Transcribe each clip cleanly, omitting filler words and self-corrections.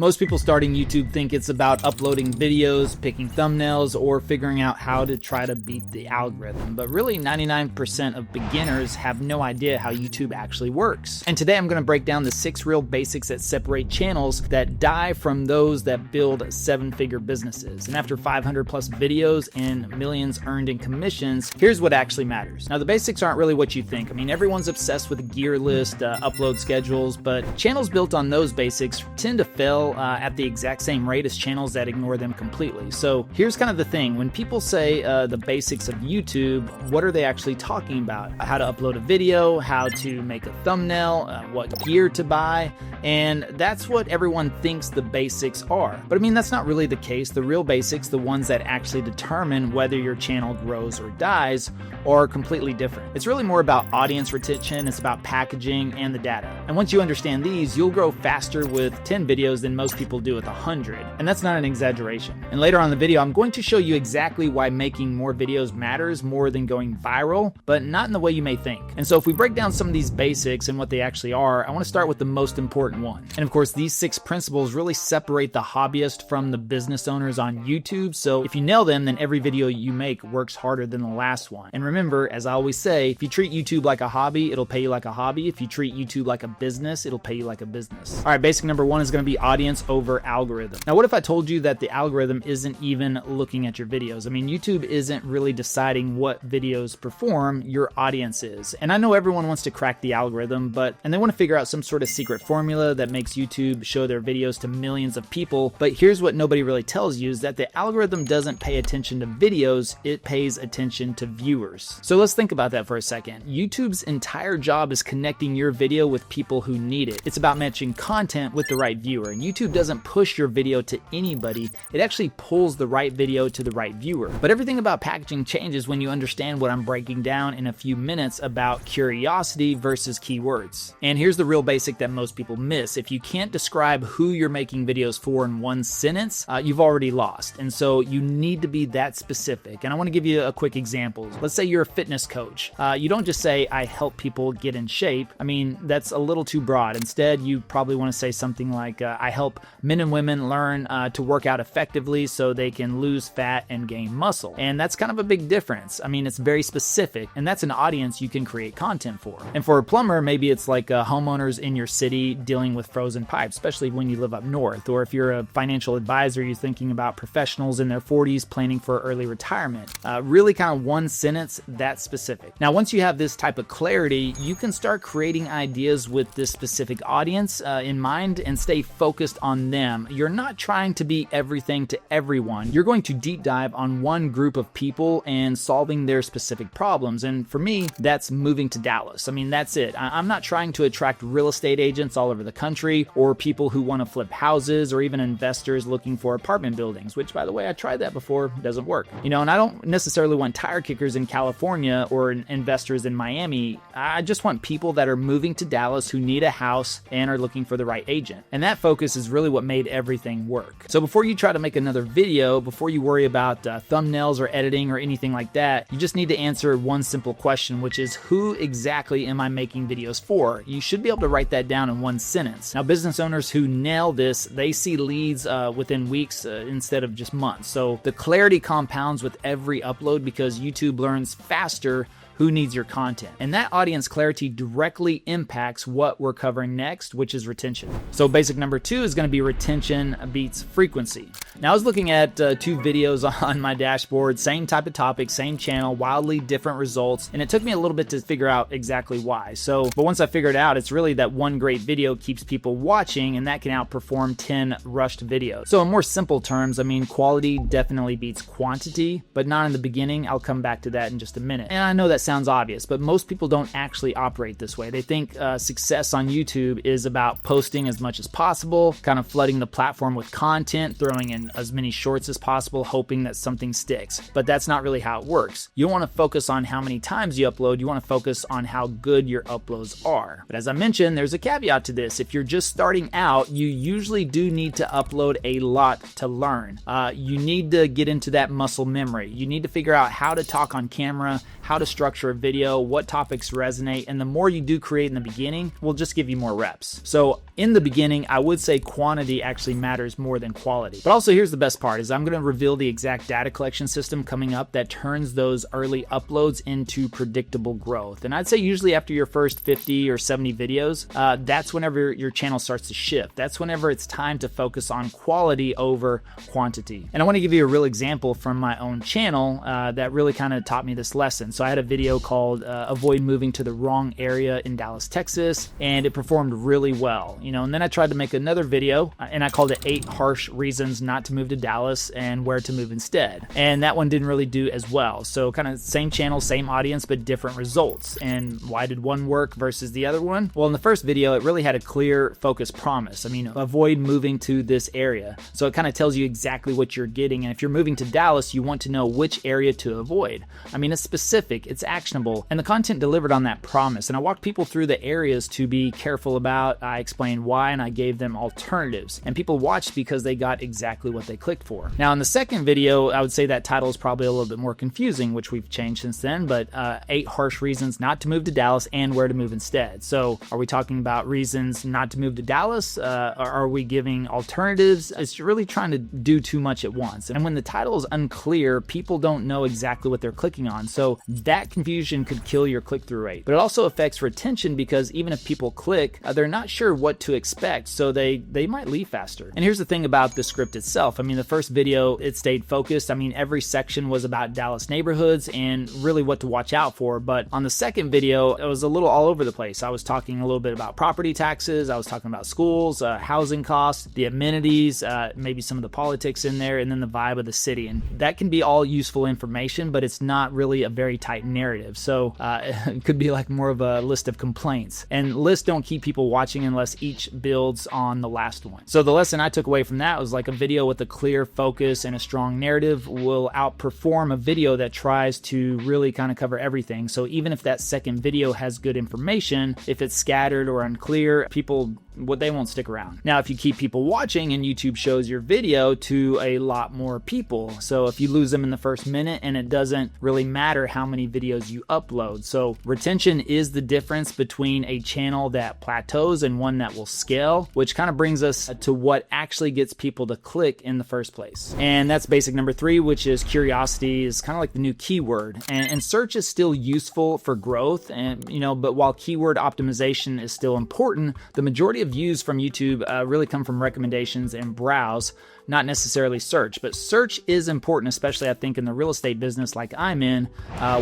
Most people starting YouTube think it's about uploading videos, picking thumbnails, or figuring out how to try to beat the algorithm. But really, 99% of beginners have no idea how YouTube actually works. And today I'm going to break down the 6 real basics that separate channels that die from those that build 7-figure businesses. And after 500 plus videos and millions earned in commissions, here's what actually matters. Now, the basics aren't really what you think. I mean, everyone's obsessed with a gear list, upload schedules, but channels built on those basics tend to fail at the exact same rate as channels that ignore them completely. So here's kind of the thing. When people say the basics of YouTube, what are they actually talking about? How to upload a video, how to make a thumbnail, what gear to buy, and that's what everyone thinks the basics are. But I mean, that's not really the case. The real basics, the ones that actually determine whether your channel grows or dies, are completely different. It's really more about audience retention, it's about packaging and the data. And once you understand these, you'll grow faster with 10 videos than most people do with 100. And that's not an exaggeration. And later on in the video, I'm going to show you exactly why making more videos matters more than going viral, but not in the way you may think. And so if we break down some of these basics and what they actually are, I want to start with the most important one. And of course, these 6 principles really separate the hobbyist from the business owners on YouTube. So if you nail them, then every video you make works harder than the last one. And remember, as I always say, if you treat YouTube like a hobby, it'll pay you like a hobby. If you treat YouTube like a business, it'll pay you like a business. All right, basic number 1 is going to be audience over algorithm. Now, what if I told you that the algorithm isn't even looking at your videos? I mean, YouTube isn't really deciding what videos perform, your audience is. And I know everyone wants to crack the algorithm, and they want to figure out some sort of secret formula that makes YouTube show their videos to millions of people. But here's what nobody really tells you is that the algorithm doesn't pay attention to videos, it pays attention to viewers. So let's think about that for a second. YouTube's entire job is connecting your video with people who need it. It's about matching content with the right viewer. And YouTube doesn't push your video to anybody. It actually pulls the right video to the right viewer. But everything about packaging changes when you understand what I'm breaking down in a few minutes about curiosity versus keywords. And here's the real basic that most people miss. If you can't describe who you're making videos for in one sentence, you've already lost. And so you need to be that specific. And I want to give you a quick example. Let's say you're a fitness coach. You don't just say, I help people get in shape. I mean, that's a little too broad. Instead, you probably want to say something like, I help men and women learn to work out effectively so they can lose fat and gain muscle. And that's kind of a big difference. I mean, it's very specific, and that's an audience you can create content for. And for a plumber, maybe it's like homeowners in your city dealing with frozen pipes, especially when you live up north. Or if you're a financial advisor, you're thinking about professionals in their 40s planning for early retirement. Really kind of one sentence, that's specific. Now, once you have this type of clarity, you can start creating ideas with this specific audience in mind and stay focused on them. You're not trying to be everything to everyone. You're going to deep dive on one group of people and solving their specific problems. And for me, that's moving to Dallas. I mean, that's it. I'm not trying to attract real estate agents all over the country or people who want to flip houses or even investors looking for apartment buildings, which, by the way, I tried that before. It doesn't work. And I don't necessarily want tire kickers in California or investors in Miami. I just want people that are moving to Dallas who need a house and are looking for the right agent. And that focus is really what made everything work. So before you try to make another video, before you worry about thumbnails or editing or anything like that, you just need to answer one simple question, which is, who exactly am I making videos for? You should be able to write that down in one sentence. Now, business owners who nail this, they see leads within weeks instead of just months. So the clarity compounds with every upload because YouTube learns faster who needs your content. And that audience clarity directly impacts what we're covering next, which is retention. So basic number 2 is going to be retention beats frequency. Now, I was looking at 2 videos on my dashboard, same type of topic, same channel, wildly different results, and it took me a little bit to figure out exactly why. But once I figured it out, it's really that one great video keeps people watching, and that can outperform 10 rushed videos. So in more simple terms, I mean, quality definitely beats quantity, but not in the beginning. I'll come back to that in just a minute. And I know that sounds obvious, but most people don't actually operate this way. They think success on YouTube is about posting as much as possible, kind of flooding the platform with content, throwing in as many shorts as possible, hoping that something sticks. But that's not really how it works. You don't want to focus on how many times you upload. You want to focus on how good your uploads are. But as I mentioned, there's a caveat to this. If you're just starting out, you usually do need to upload a lot to learn. You need to get into that muscle memory. You need to figure out how to talk on camera, how to structure structure a video, what topics resonate, and the more you do create in the beginning will just give you more reps. So in the beginning, I would say quantity actually matters more than quality. But also here's the best part is I'm going to reveal the exact data collection system coming up that turns those early uploads into predictable growth. And I'd say usually after your first 50 or 70 videos, that's whenever your channel starts to shift. That's whenever it's time to focus on quality over quantity. And I want to give you a real example from my own channel that really kind of taught me this lesson. So I had a video called Avoid Moving to the Wrong Area in Dallas, Texas, and it performed really well. And then I tried to make another video and I called it 8 Harsh Reasons Not to Move to Dallas and Where to Move Instead. And that one didn't really do as well. So kind of same channel, same audience, but different results. And why did one work versus the other one? Well, in the first video, it really had a clear focus promise. Avoid moving to this area. So it kind of tells you exactly what you're getting. And if you're moving to Dallas, you want to know which area to avoid. It's specific, it's actionable, and the content delivered on that promise. And I walked people through the areas to be careful about. I explained why, and I gave them alternatives. And people watched because they got exactly what they clicked for. Now, in the second video, I would say that title is probably a little bit more confusing, which we've changed since then, but 8 Harsh Reasons Not to Move to Dallas and Where to Move Instead. So are we talking about reasons not to move to Dallas? Or are we giving alternatives? It's really trying to do too much at once. And when the title is unclear, people don't know exactly what they're clicking on. So that confusion could kill your click-through rate. But it also affects retention because even if people click, they're not sure what to expect. So they might leave faster. And here's the thing about the script itself. The first video, it stayed focused. Every section was about Dallas neighborhoods and really what to watch out for. But on the second video, it was a little all over the place. I was talking a little bit about property taxes. I was talking about schools, housing costs, the amenities, maybe some of the politics in there, and then the vibe of the city. And that can be all useful information, but it's not really a very tight narrative. So it could be like more of a list of complaints. And lists don't keep people watching unless each builds on the last one. So the lesson I took away from that was like a video with a clear focus and a strong narrative will outperform a video that tries to really kind of cover everything. So even if that second video has good information, if it's scattered or unclear, they won't stick around. Now, if you keep people watching and YouTube shows your video to a lot more people, so if you lose them in the first minute and it doesn't really matter how many videos you upload. So retention is the difference between a channel that plateaus and one that will scale, which kind of brings us to what actually gets people to click in the first place. And that's basic number 3, which is curiosity is kind of like the new keyword. And search is still useful for growth, but while keyword optimization is still important, the majority of views from YouTube really come from recommendations and browse, not necessarily search. But search is important, especially I think in the real estate business like I'm in,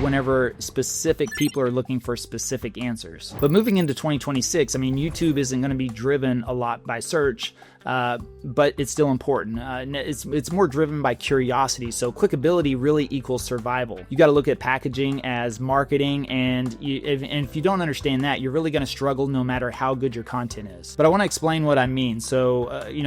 whenever specific people are looking for specific answers. But moving into 2026, YouTube isn't going to be driven a lot by search. But it's still important. It's more driven by curiosity. So clickability really equals survival. You got to look at packaging as marketing, and if you don't understand that, you're really going to struggle no matter how good your content is. But I want to explain what I mean. So,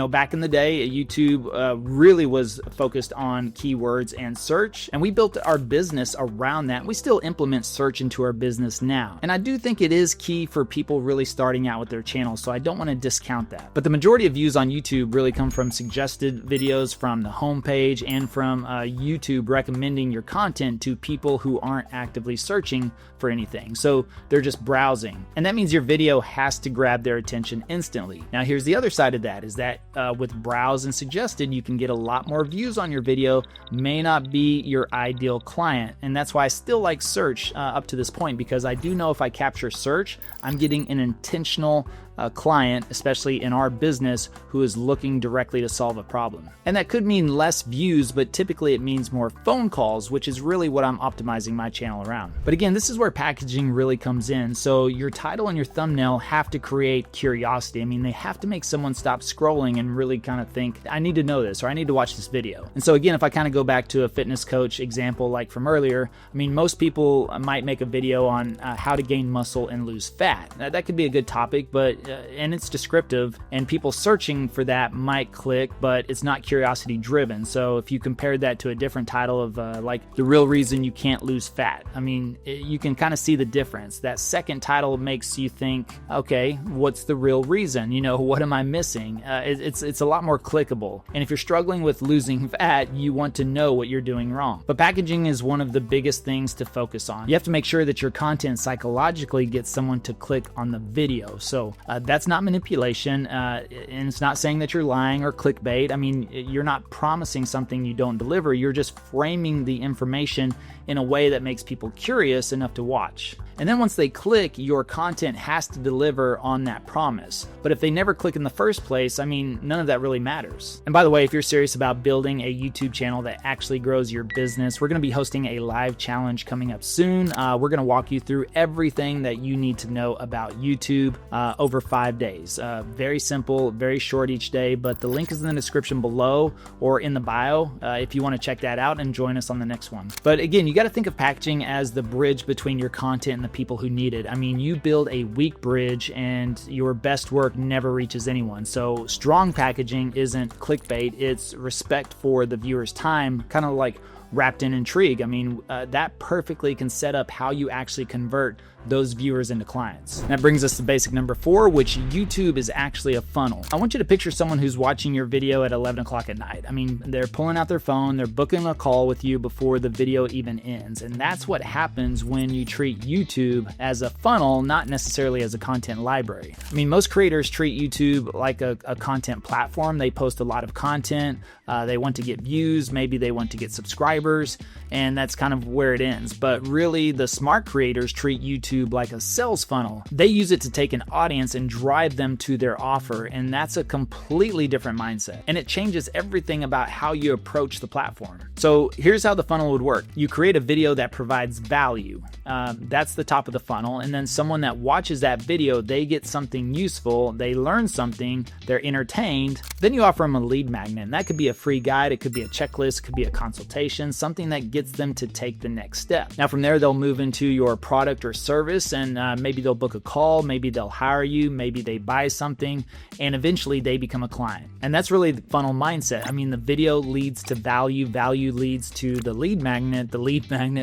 back in the day, YouTube really was focused on keywords and search, and we built our business around that. We still implement search into our business now. And I do think it is key for people really starting out with their channel, so I don't want to discount that. But the majority of views on YouTube really come from suggested videos from the homepage and from YouTube recommending your content to people who aren't actively searching for anything. So they're just browsing. And that means your video has to grab their attention instantly. Now here's the other side of that, is that with browse and suggested, you can get a lot more views on your video, may not be your ideal client. And that's why I still like search up to this point, because I do know if I capture search, I'm getting an intentional client, especially in our business, who is looking directly to solve a problem. And that could mean less views, but typically it means more phone calls, which is really what I'm optimizing my channel around. But again, this is where packaging really comes in. So your title and your thumbnail have to create curiosity. They have to make someone stop scrolling and really kind of think, I need to know this, or I need to watch this video. And so again, if I kind of go back to a fitness coach example like from earlier, most people might make a video on how to gain muscle and lose fat. Now, that could be a good topic, but and it's descriptive, and people searching for that might click, but it's not curiosity driven. So if you compared that to a different title of like The Real Reason You Can't Lose Fat, I mean, you can kind of see the difference. That second title makes you think, okay, what's the real reason? You know, what am I missing? It's a lot more clickable. And if you're struggling with losing fat, you want to know what you're doing wrong. But packaging is one of the biggest things to focus on. You have to make sure that your content psychologically gets someone to click on the video. So that's not manipulation, and it's not saying that you're lying or clickbait. I mean, you're not promising something you don't deliver. You're just framing the information in a way that makes people curious enough to watch. And then once they click, your content has to deliver on that promise. But if they never click in the first place, I mean, none of that really matters. And by the way, if you're serious about building a YouTube channel that actually grows your business, we're going to be hosting a live challenge coming up soon. We're going to walk you through everything that you need to know about YouTube over 5 days. Very simple, very short each day, but the link is in the description below or in the bio if you want to check that out and join us on the next one. But again, you got to think of packaging as the bridge between your content and the people who need it. I mean, you build a weak bridge and your best work never reaches anyone. So strong packaging isn't clickbait, it's respect for the viewer's time, kind of like wrapped in intrigue. I mean, that perfectly can set up how you actually convert those viewers into clients. And that brings us to basic number 4, which YouTube is actually a funnel. I want you to picture someone who's watching your video at 11 o'clock at night. I mean, they're pulling out their phone, they're booking a call with you before the video even ends. And that's what happens when you treat YouTube as a funnel, not necessarily as a content library. I mean, most creators treat YouTube like a content platform. They post a lot of content, they want to get views, maybe they want to get subscribers, and that's kind of where it ends. But really, the smart creators treat YouTube like a sales funnel. They use it to take an audience and drive them to their offer, and that's a completely different mindset. And it changes everything about how you approach the platform. So here's how the funnel would work. You create a video that provides value. That's the top of the funnel. And then someone that watches that video, they get something useful, they learn something, they're entertained. Then you offer them a lead magnet. And that could be a free guide, it could be a checklist, it could be a consultation, something that gets them to take the next step. Now from there, they'll move into your product or service, and maybe they'll book a call, maybe they'll hire you, maybe they buy something, and eventually they become a client. And that's really the funnel mindset. I mean, the video leads to value, value leads to the lead magnet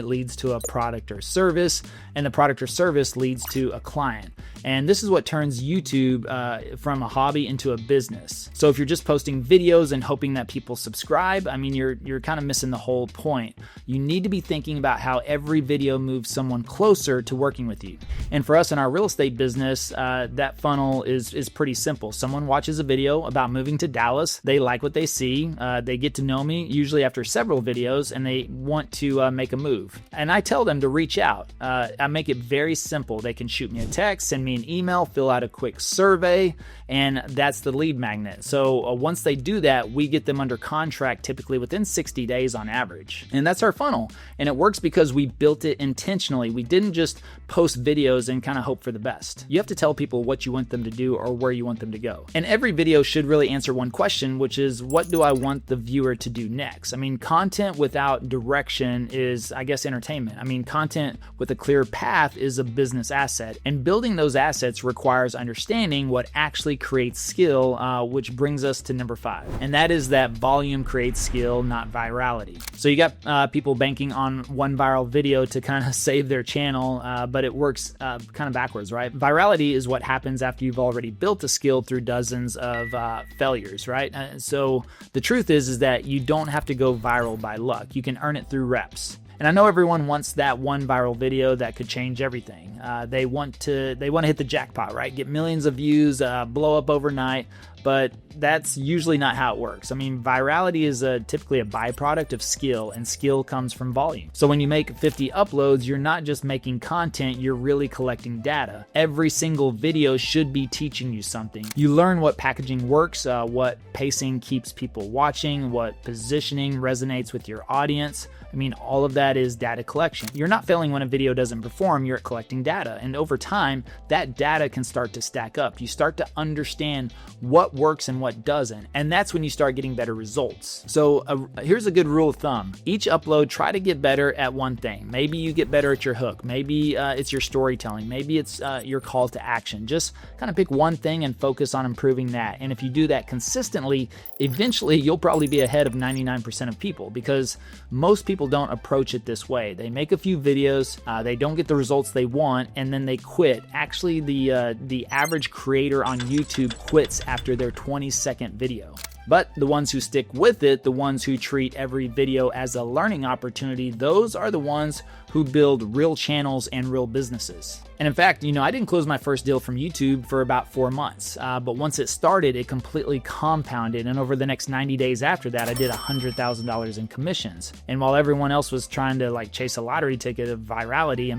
leads to a product or service, and the product or service leads to a client. And this is what turns YouTube from a hobby into a business. So if you're just posting videos and hoping that people subscribe, I mean, you're kind of missing the whole point. You need to be thinking about how every video moves someone closer to working with you. And for us in our real estate business, that funnel is pretty simple. Someone watches a video about moving to Dallas, they like what they see, they get to know me, usually after several videos, and they want to make a move. And I tell them to reach out. I make it very simple. They can shoot me a text, send me an email, fill out a quick survey, and that's the lead magnet. So once they do that, we get them under contract typically within 60 days on average. And that's our funnel. And it works because we built it intentionally. We didn't just post videos and kind of hope for the best. You have to tell people what you want them to do or where you want them to go. And every video should really answer one question, which is, what do I want the viewer to do next? I mean, content without direction is, I guess, entertainment. I mean, content with a clear path is a business asset. And building those assets requires understanding what actually creates skill, which brings us to number 5. And that is that volume creates skill, not virality. So you got people banking on one viral video to kind of save their channel, but it works kind of backwards, right? Virality is what happens after you've already built a skill through dozens of failures, right? So the truth is that you don't have to go viral by luck. You can earn it through reps. And I know everyone wants that one viral video that could change everything. They want to hit the jackpot, right? Get millions of views, blow up overnight. But that's usually not how it works. I mean, virality is typically a byproduct of skill, and skill comes from volume. So when you make 50 uploads, you're not just making content, you're really collecting data. Every single video should be teaching you something. You learn what packaging works, what pacing keeps people watching, what positioning resonates with your audience. I mean, all of that is data collection. You're not failing when a video doesn't perform, you're collecting data. And over time, that data can start to stack up. You start to understand what works and what doesn't. And that's when you start getting better results. So here's a good rule of thumb. Each upload, try to get better at one thing. Maybe you get better at your hook. Maybe it's your storytelling. Maybe it's your call to action. Just kind of pick one thing and focus on improving that. And if you do that consistently, eventually you'll probably be ahead of 99% of people, because most people don't approach it this way. They make a few videos, they don't get the results they want, and then they quit. Actually, the average creator on YouTube quits after their 20-second video. But the ones who stick with it, the ones who treat every video as a learning opportunity, those are the ones who build real channels and real businesses. And in fact, I didn't close my first deal from YouTube for about 4 months. But once it started, it completely compounded. And over the next 90 days after that, I did $100,000 in commissions. And while everyone else was trying to chase a lottery ticket of virality,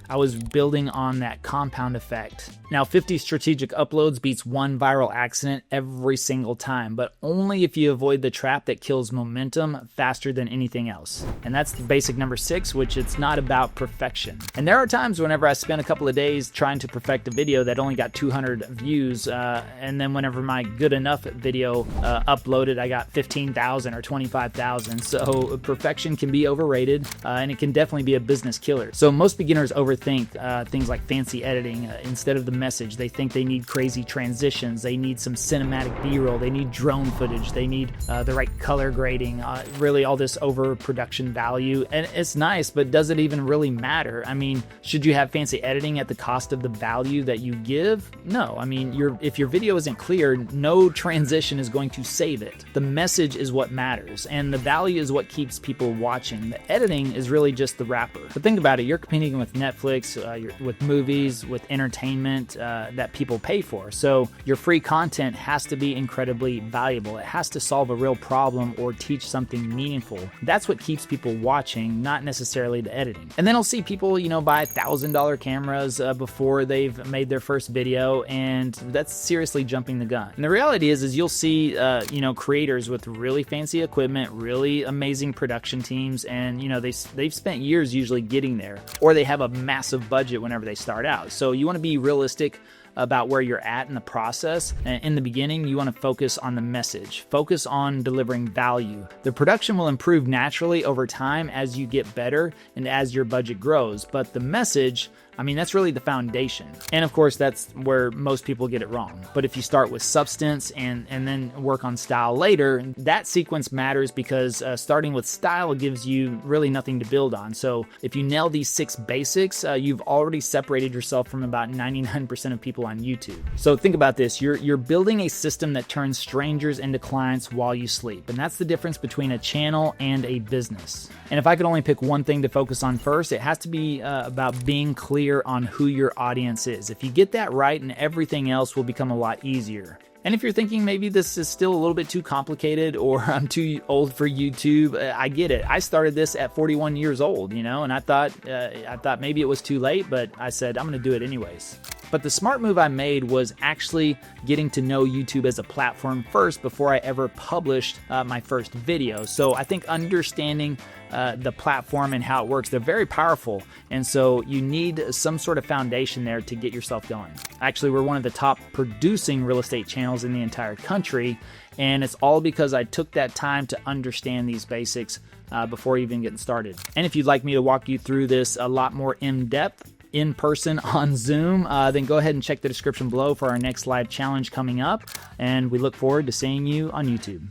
I was building on that compound effect. Now, 50 strategic uploads beats one viral accident every single time, but only if you avoid the trap that kills momentum faster than anything else. And that's the basic number 6, which it's not about perfection. And there are times whenever I spend a couple of days trying to perfect a video that only got 200 views, and then whenever my good enough video uploaded, I got 15,000 or 25,000. So perfection can be overrated, and it can definitely be a business killer. So most beginners overthink things like fancy editing instead of the message. They think they need crazy transitions, they need some cinematic B-roll, they need drone footage, they need the right color grading, really all this overproduction value. And it's nice, but does it even really matter? Should you have fancy editing at the cost of the value that you give? No. If your video isn't clear, no transition is going to save it. The message is what matters, and the value is what keeps people watching. The editing is really just the wrapper. But think about it, you're competing with Netflix, with movies, with entertainment that people pay for. So your free content has to be incredibly valuable. It has to solve a real problem or teach something meaningful. That's what keeps people watching, not necessarily the editing. And then I'll see people, buy $1,000 cameras before they've made their first video, and that's seriously jumping the gun. And the reality is you'll see, creators with really fancy equipment, really amazing production teams, and they've spent years usually getting there, or they have a massive budget whenever they start out. So you want to be realistic about where you're at in the process. In the beginning, you want to focus on the message. Focus on delivering value. The production will improve naturally over time as you get better and as your budget grows. But the message, that's really the foundation. And of course, that's where most people get it wrong. But if you start with substance and then work on style later, that sequence matters, because starting with style gives you really nothing to build on. So if you nail these 6 basics, you've already separated yourself from about 99% of people on YouTube. So think about this. You're building a system that turns strangers into clients while you sleep. And that's the difference between a channel and a business. And if I could only pick one thing to focus on first, it has to be about being clear on who your audience is. If you get that right, and everything else will become a lot easier. And if you're thinking maybe this is still a little bit too complicated, or I'm too old for YouTube, I get it. I started this at 41 years old, and I thought maybe it was too late, but I said I'm going to do it anyways. But the smart move I made was actually getting to know YouTube as a platform first before I ever published my first video. So I think understanding the platform and how it works, they're very powerful. And so you need some sort of foundation there to get yourself going. Actually, we're one of the top producing real estate channels in the entire country. And it's all because I took that time to understand these basics before even getting started. And if you'd like me to walk you through this a lot more in depth, in person on Zoom, then go ahead and check the description below for our next live challenge coming up. And we look forward to seeing you on YouTube.